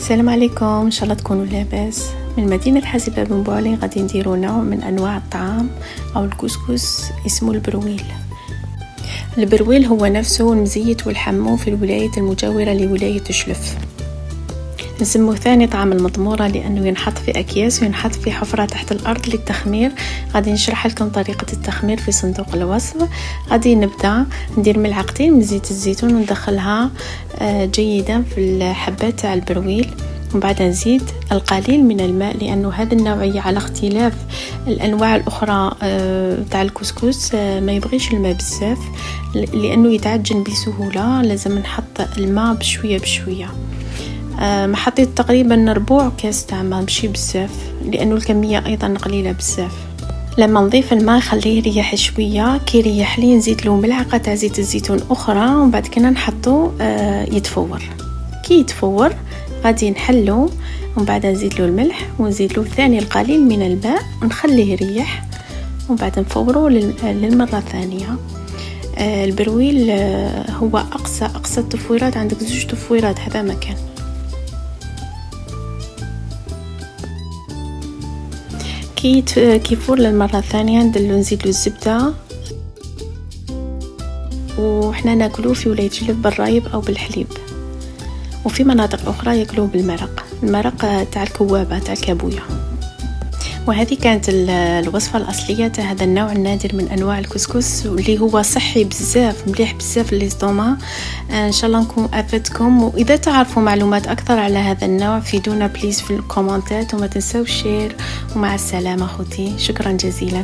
السلام عليكم، ان شاء الله تكونوا لاباس. من مدينه حاسبه بن بوعلي غادي نديروا نوع من انواع الطعام او الكسكس اسمه البرويل. البرويل هو نفسه المزيت والحمو في الولايات المجاوره لولايه شلف. نسموه ثاني طعام المضمورة لأنه ينحط في أكياس وينحط في حفرة تحت الأرض للتخمير. غادي نشرح لكم طريقة التخمير في صندوق الوصف. غادي نبدأ ندير ملعقتين من زيت الزيتون وندخلها جيدا في الحبات تاع البرويل، ومن بعد نزيد القليل من الماء لأنه هذه النوعية على اختلاف الأنواع الأخرى تاع الكسكس ما يبغيش الماء بزاف لأنه يتعجن بسهولة. لازم نحط الماء بشوية بشوية. ما حطيت تقريبا ربع كاس تاع ماء، ماشي بزاف لانه الكميه ايضا قليله بزاف. لما نضيف الماء خليه يريح شويه، كي يريح لي نزيد له ملعقه تاع زيت الزيتون اخرى، ومن بعد كنا نحطو يتفور. كي يتفور غادي نحلو، ومن بعد نزيد له الملح ونزيد له ثاني القليل من الماء ونخليه يريح، ومن بعد نفورو للمره الثانيه. البرويل هو اقصى التفويرات، عندك 2 تفويرات هذا مكان. كيفور للمرة الثانية ندلو نزيد له الزبدة، وحنا ناكلوه في ولاية جلف بالرايب أو بالحليب، وفي مناطق أخرى ياكلوه المرق تاع الكوابة تاع الكابوية. وهذه كانت الوصفة الأصلية تاع هذا النوع النادر من أنواع الكسكس اللي هو صحي بزاف، مليح بزاف للاستوما. إن شاء الله نكون أفدتكم، وإذا تعرفوا معلومات أكثر على هذا النوع فيدونا بليز في الكومنتات، وما تنسوا شير. ومع السلامة خوتي، شكرا جزيلا.